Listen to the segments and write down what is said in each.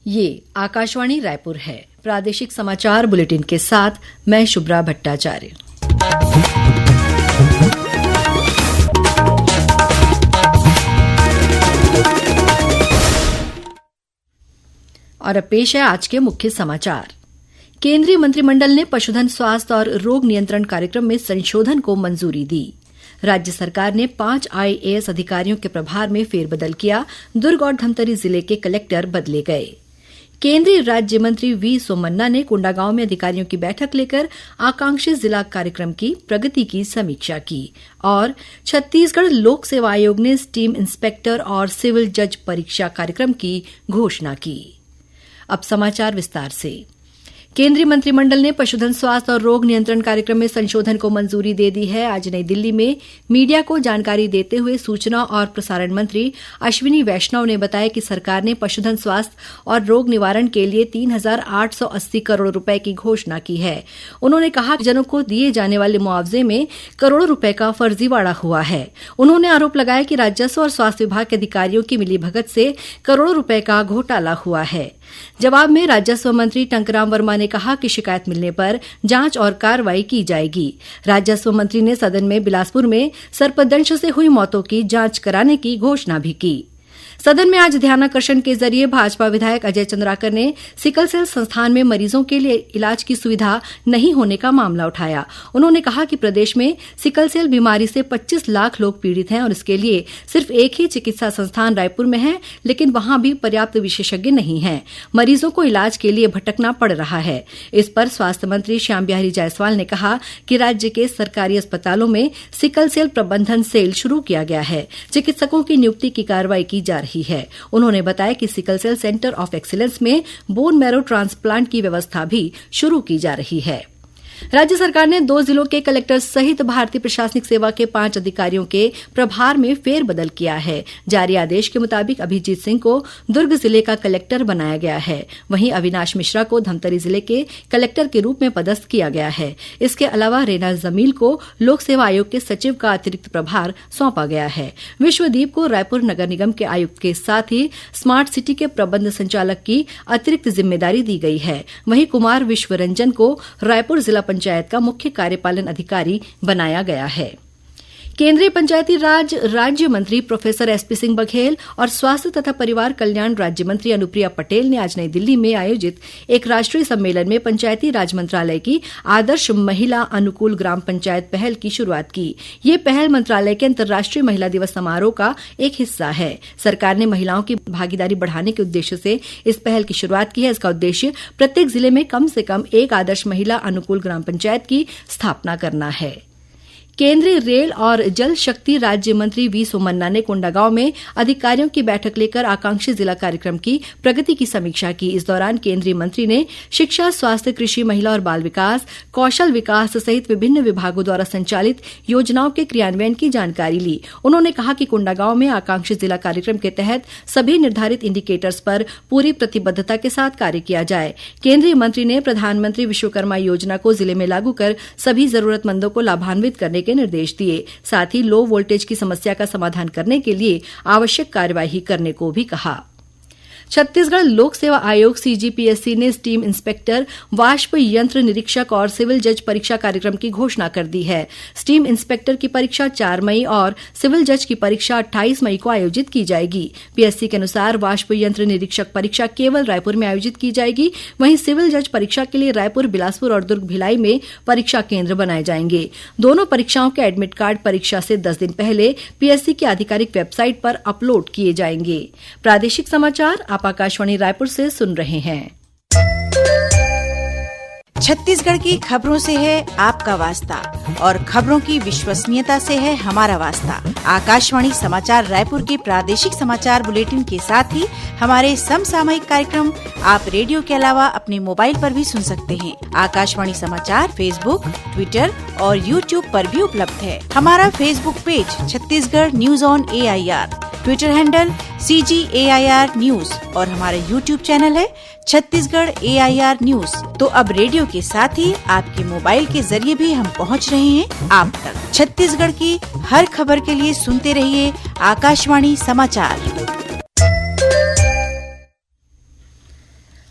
ये आकाशवाणी रायपुर है। प्रादेशिक समाचार बुलेटिन के साथ मैं शुभ्रा भट्टाचार्य। और अब पेश है आज के मुख्य समाचार। केंद्रीय मंत्रिमंडल ने पशुधन स्वास्थ्य और रोग नियंत्रण कार्यक्रम में संशोधन को मंजूरी दी। राज्य सरकार ने 5 IAS अधिकारियों के प्रभार में फेरबदल किया। दुर्ग और धमतरी जिले के कलेक्टर बदले गए। केंद्रीय राज्य मंत्री वी सोमन्ना ने कोंडागांव में अधिकारियों की बैठक लेकर आकांक्षी जिला कार्यक्रम की प्रगति की समीक्षा की। और छत्तीसगढ़ लोक सेवा आयोग ने स्टीम इंस्पेक्टर और सिविल जज परीक्षा कार्यक्रम की घोषणा की। अब समाचार विस्तार से। केंद्रीय मंत्रिमंडल ने पशुधन स्वास्थ्य और रोग नियंत्रण कार्यक्रम में संशोधन को मंजूरी दे दी है। आज नई दिल्ली में मीडिया को जानकारी देते हुए सूचना और प्रसारण मंत्री अश्विनी वैष्णव ने बताया कि सरकार ने पशुधन स्वास्थ्य और रोग निवारण के लिए 3,880 करोड़ रुपए की घोषणा की है। उन्होंने कहा कि जनों को दिए जाने वाले मुआवजे में करोड़ों रुपए का फर्जीवाड़ा हुआ है। उन्होंने आरोप लगाया कि राजस्व और स्वास्थ्य विभाग के अधिकारियों की मिलीभगत से करोड़ों रुपए का घोटाला हुआ है। जवाब में राजस्व मंत्री टंकराम वर्मा ने कहा कि शिकायत मिलने पर जांच और कार्रवाई की जाएगी। राजस्व मंत्री ने सदन में बिलासपुर में सर्पदंश से हुई मौतों की जांच कराने की घोषणा भी की। सदन में आज ध्यानाकर्षण के जरिए भाजपा विधायक अजय चंद्राकर ने सिकल सेल संस्थान में मरीजों के लिए इलाज की सुविधा नहीं होने का मामला उठाया। उन्होंने कहा कि प्रदेश में सिकल सेल बीमारी से 25 लाख लोग पीड़ित हैं और इसके लिए सिर्फ एक ही चिकित्सा संस्थान रायपुर में है, लेकिन वहां भी पर्याप्त विशेषज्ञ नहीं हैं। मरीजों को इलाज के लिए भटकना पड़ रहा है। इस पर स्वास्थ्य मंत्री श्याम बिहारी जायसवाल ने कहा कि राज्य के सरकारी अस्पतालों में सिकल सेल प्रबंधन सेल शुरू किया गया है। चिकित्सकों की नियुक्ति की कार्रवाई की जा रही है। उन्होंने बताया कि sickle cell centre of excellence में बोन मैरो ट्रांसप्लांट की व्यवस्था भी शुरू की जा रही है। राज्य सरकार ने 2 जिलों के कलेक्टर सहित भारतीय प्रशासनिक सेवा के 5 अधिकारियों के प्रभार में फेरबदल किया है। जारी आदेश के मुताबिक अभिजीत सिंह को दुर्ग जिले का कलेक्टर बनाया गया है। वहीं अविनाश मिश्रा को धमतरी जिले के कलेक्टर के रूप में पदस्थ किया गया है। इसके अलावा रेना जमील को लोक सेवा आयोग के सचिव का अतिरिक्त प्रभार सौंपा गया है। विश्वदीप को रायपुर नगर निगम के आयुक्त के साथ ही स्मार्ट सिटी के प्रबंध संचालक की अतिरिक्त जिम्मेदारी दी गई है। वहीं कुमार विश्वरंजन को रायपुर जिला पंचायत का मुख्य कार्यपालन अधिकारी बनाया गया है। केंद्रीय पंचायती राज राज्य मंत्री प्रोफेसर SP सिंह बघेल और स्वास्थ्य तथा परिवार कल्याण राज्य मंत्री अनुप्रिया पटेल ने आज नई दिल्ली में आयोजित एक राष्ट्रीय सम्मेलन में पंचायती राज मंत्रालय की आदर्श महिला अनुकूल ग्राम पंचायत पहल की शुरुआत की। ये पहल मंत्रालय के अंतर्राष्ट्रीय महिला दिवस समारोह का एक हिस्सा है। सरकार ने महिलाओं की भागीदारी बढ़ाने के उद्देश्य से इस पहल की शुरुआत की है। इसका उद्देश्य प्रत्येक जिले में कम से कम एक आदर्श महिला अनुकूल ग्राम पंचायत की स्थापना करना है। केंद्रीय रेल और जल शक्ति राज्य मंत्री वी सोमन्ना ने कोंडागांव में अधिकारियों की बैठक लेकर आकांक्षी जिला कार्यक्रम की प्रगति की समीक्षा की। इस दौरान केंद्रीय मंत्री ने शिक्षा, स्वास्थ्य, कृषि, महिला और बाल विकास, कौशल विकास सहित विभिन्न विभागों द्वारा संचालित योजनाओं के क्रियान्वयन की जानकारी ली। उन्होंने कहा कि कोंडागांव में आकांक्षी जिला कार्यक्रम के तहत सभी निर्धारित इंडिकेटर्स पर पूरी प्रतिबद्धता के साथ कार्य किया जाए। केंद्रीय मंत्री ने प्रधानमंत्री विश्वकर्मा योजना को जिले में लागू कर सभी जरूरतमंदों को लाभान्वित करने के निर्देश दिए। साथ ही लो वोल्टेज की समस्या का समाधान करने के लिए आवश्यक कार्यवाही करने को भी कहा। छत्तीसगढ़ लोक सेवा आयोग CGPSC ने स्टीम इंस्पेक्टर, वाष्प यंत्र निरीक्षक और सिविल जज परीक्षा कार्यक्रम की घोषणा कर दी है। स्टीम इंस्पेक्टर की परीक्षा 4 मई और सिविल जज की परीक्षा 28 मई को आयोजित की जाएगी। PSC के अनुसार वाष्प यंत्र निरीक्षक परीक्षा केवल रायपुर में आयोजित की जाएगी। वहीं सिविल जज परीक्षा के लिए रायपुर, बिलासपुर और दुर्ग भिलाई में परीक्षा केंद्र बनाए जाएंगे। दोनों परीक्षाओं के एडमिट कार्ड परीक्षा से 10 दिन पहले PSC की आधिकारिक वेबसाइट पर अपलोड किए जाएंगे। प्रादेशिक समाचार आप आकाशवाणी रायपुर से सुन रहे हैं। छत्तीसगढ़ की खबरों से है आपका वास्ता और खबरों की विश्वसनीयता से है हमारा वास्ता। आकाशवाणी समाचार रायपुर के प्रादेशिक समाचार बुलेटिन के साथ ही हमारे समसामयिक कार्यक्रम आप रेडियो के अलावा अपने मोबाइल पर भी सुन सकते हैं। आकाशवाणी समाचार फेसबुक, ट्विटर और यूट्यूब पर भी उपलब्ध है। हमारा Facebook page Chhattisgarh news on AIR, Twitter handle CGAIR news और हमारा यूट्यूब चैनल है छत्तीसगढ़ AIR न्यूज। तो अब रेडियो के साथ ही आपके मोबाइल के जरिए भी हम पहुंच रहे हैं आप तक। छत्तीसगढ़ की हर खबर के लिए सुनते रहिए आकाशवाणी समाचार।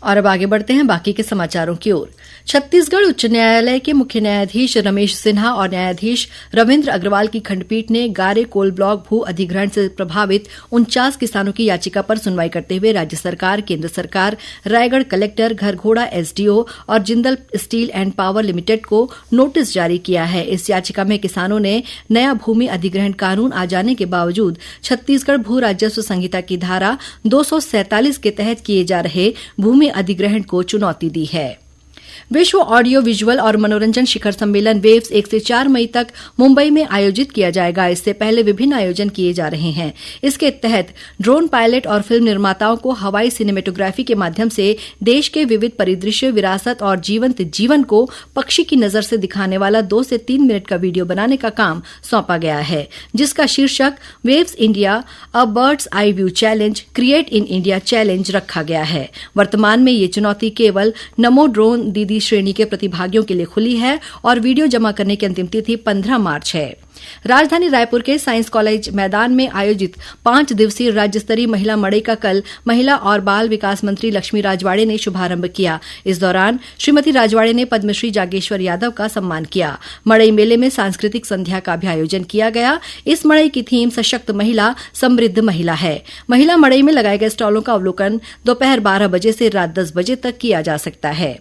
और अब आगे बढ़ते हैं बाकी के समाचारों की ओर। छत्तीसगढ़ उच्च न्यायालय के मुख्य न्यायाधीश रमेश सिन्हा और न्यायाधीश रविन्द्र अग्रवाल की खंडपीठ ने गारे कोल ब्लॉक भू अधिग्रहण से प्रभावित 49 किसानों की याचिका पर सुनवाई करते हुए राज्य सरकार, केंद्र सरकार, रायगढ़ कलेक्टर, घरघोड़ा एसडीओ और Jindal steel and power limited को नोटिस जारी किया है। इस याचिका में किसानों ने नया भूमि अधिग्रहण कानून आ जाने के बावजूद छत्तीसगढ़ भू राजस्व संहिता की धारा 247 के तहत किए जा रहे भूमि अधिग्रहण को चुनौती दी है। विश्व ऑडियो विजुअल और मनोरंजन शिखर सम्मेलन वेव्स 1 से 4 मई तक मुंबई में आयोजित किया जाएगा। इससे पहले विभिन्न आयोजन किए जा रहे हैं। इसके तहत ड्रोन पायलट और फिल्म निर्माताओं को हवाई सिनेमेटोग्राफी के माध्यम से देश के विविध परिदृश्य, विरासत और जीवंत जीवन को पक्षी की नजर से दिखाने वाला 2 से 3 मिनट का वीडियो बनाने का काम सौंपा गया है, जिसका शीर्षक waves India a bird's eye view challenge create in India challenge रखा गया है। वर्तमान में ये चुनौती केवल नमो ड्रोन दीदी श्रेणी के प्रतिभागियों के लिए खुली है और वीडियो जमा करने की अंतिम तिथि 15 मार्च है। राजधानी रायपुर के साइंस कॉलेज मैदान में आयोजित 5 दिवसीय राज्य स्तरीय महिला मड़ई का कल महिला और बाल विकास मंत्री लक्ष्मी राजवाड़े ने शुभारंभ किया। इस दौरान श्रीमती राजवाड़े ने पद्मश्री जागेश्वर यादव का सम्मान किया। मड़ई मेले में सांस्कृतिक संध्या का भी आयोजन किया गया। इस मड़ई की थीम सशक्त महिला, समृद्ध महिला है। महिला मड़ई में लगाए गए स्टॉलों का अवलोकन दोपहर 12 बजे से रात 10 बजे तक किया जा सकता है।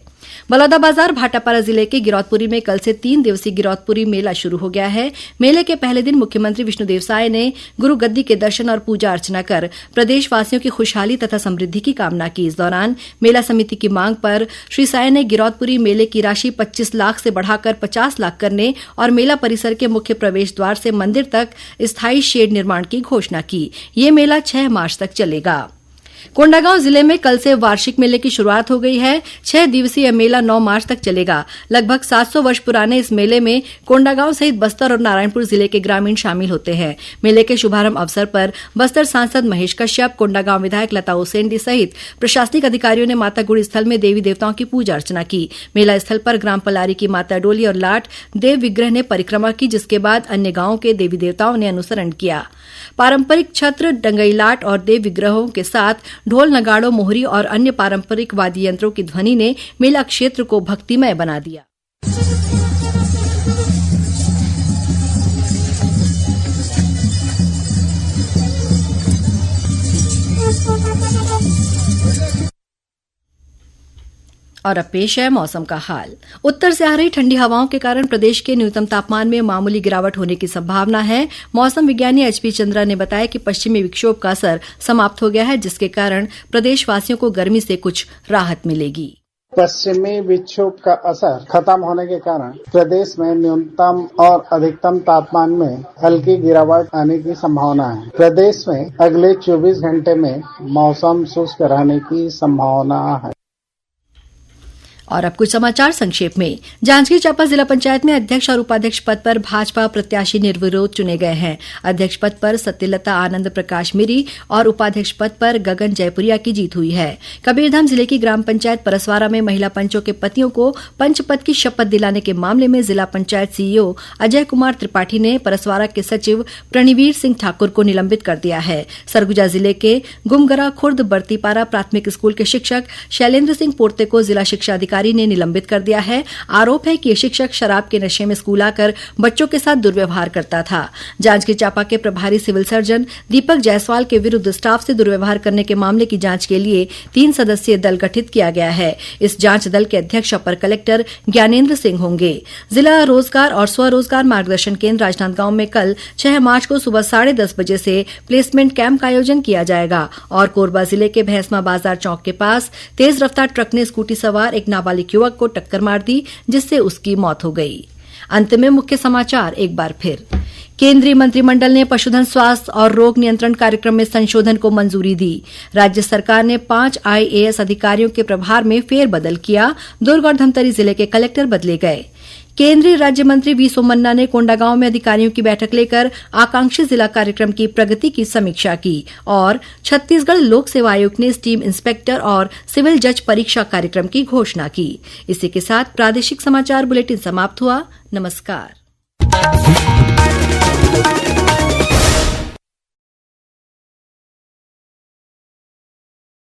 बलौदाबाजार भाटापारा जिले के गिरौदपुरी में कल से 3 दिवसीय गिरौदपुरी मेला शुरू हो गया है। मेले के पहले दिन मुख्यमंत्री विष्णुदेव साय ने गुरु गद्दी के दर्शन और पूजा अर्चना कर प्रदेशवासियों की खुशहाली तथा समृद्धि की कामना की। इस दौरान मेला समिति की मांग पर श्री साय ने गिरौदपुरी मेले की राशि 25 लाख से बढ़ाकर 50 लाख करने और मेला परिसर के मुख्य प्रवेश द्वार से मंदिर तक स्थायी शेड निर्माण की घोषणा की। ये मेला 6 मार्च तक चलेगा। कोंडागांव जिले में कल से वार्षिक मेले की शुरुआत हो गई है। 6 दिवसीय मेला 9 मार्च तक चलेगा। लगभग 700 वर्ष पुराने इस मेले में कोंडागांव सहित बस्तर और नारायणपुर जिले के ग्रामीण शामिल होते हैं। मेले के शुभारंभ अवसर पर बस्तर सांसद महेश कश्यप, कोंडागांव विधायक लता उसेंडी सहित प्रशासनिक अधिकारियों ने माता गुड़ी स्थल में देवी देवताओं की पूजा अर्चना की। मेला स्थल पर ग्राम पलारी की माता डोली और लाट देव विग्रह ने परिक्रमा की, जिसके बाद अन्य गांवों के देवी देवताओं ने अनुसरण किया। पारंपरिक छत्र, डंगई लाट और देव विग्रहों के साथ ढोल, नगाड़ों, मोहरी और अन्य पारंपरिक वाद्य यंत्रों की ध्वनि ने मेला क्षेत्र को भक्तिमय बना दिया। और अब पेश है मौसम का हाल। उत्तर से आ रही ठंडी हवाओं के कारण प्रदेश के न्यूनतम तापमान में मामूली गिरावट होने की संभावना है। मौसम विज्ञानी एचपी चंद्रा ने बताया कि पश्चिमी विक्षोभ का असर समाप्त हो गया है, जिसके कारण प्रदेशवासियों को गर्मी से कुछ राहत मिलेगी। पश्चिमी विक्षोभ का असर खत्म होने के कारण प्रदेश में न्यूनतम और अधिकतम तापमान में हल्की गिरावट आने की संभावना है। प्रदेश में अगले 24 घंटे में मौसम शुष्क रहने की संभावना है। और अब कुछ समाचार संक्षेप में। जांजगीर चांपा जिला पंचायत में अध्यक्ष और उपाध्यक्ष पद पर भाजपा प्रत्याशी निर्विरोध चुने गए हैं। अध्यक्ष पद पर सत्यलता आनंद प्रकाश मिरी और उपाध्यक्ष पद पर गगन जयपुरिया की जीत हुई है। कबीरधाम जिले की ग्राम पंचायत परसवारा में महिला पंचों के पतियों को पंच पद की शपथ दिलाने के मामले में जिला पंचायत सीईओ अजय कुमार त्रिपाठी ने परसवारा के सचिव प्रणवीर सिंह ठाकुर को निलंबित कर दिया है। सरगुजा जिले के गुमगरा खुर्द बर्तीपारा प्राथमिक स्कूल के शिक्षक शैलेंद्र सिंह पोर्ते को जिला शिक्षा अधिकारी ने निलंबित कर दिया है। आरोप है कि यह शिक्षक शराब के नशे में स्कूल आकर बच्चों के साथ दुर्व्यवहार करता था। जांजगीर चांपा के प्रभारी सिविल सर्जन दीपक जायसवाल के विरुद्ध स्टाफ से दुर्व्यवहार करने के मामले की जांच के लिए 3 सदस्यीय दल गठित किया गया है। इस जांच दल के अध्यक्ष अपर कलेक्टर ज्ञानेन्द्र सिंह होंगे। जिला रोजगार और स्वरोजगार मार्गदर्शन केंद्र राजनांदगांव में कल 6 मार्च को सुबह 10:30 बजे से प्लेसमेंट कैंप का आयोजन किया जाएगा। और कोरबा जिले के भैंसमा बाजार चौक के पास तेज रफ्तार ट्रक ने स्कूटी सवार एक नाबालिग युवक को टक्कर मार दी, जिससे उसकी मौत हो गई। अंत में मुख्य समाचार एक बार फिर। केंद्रीय मंत्रिमंडल ने पशुधन स्वास्थ्य और रोग नियंत्रण कार्यक्रम में संशोधन को मंजूरी दी। राज्य सरकार ने 5 IAS अधिकारियों के प्रभार में फेरबदल किया। दुर्ग और धमतरी जिले के कलेक्टर बदले गए। केंद्रीय राज्य मंत्री वी सोमन्ना ने कोंडागांव में अधिकारियों की बैठक लेकर आकांक्षी जिला कार्यक्रम की प्रगति की समीक्षा की। और छत्तीसगढ़ लोक सेवा आयोग ने स्टीम इंस्पेक्टर और सिविल जज परीक्षा कार्यक्रम की घोषणा की। इसी के साथ प्रादेशिक समाचार बुलेटिन समाप्त हुआ। नमस्कार।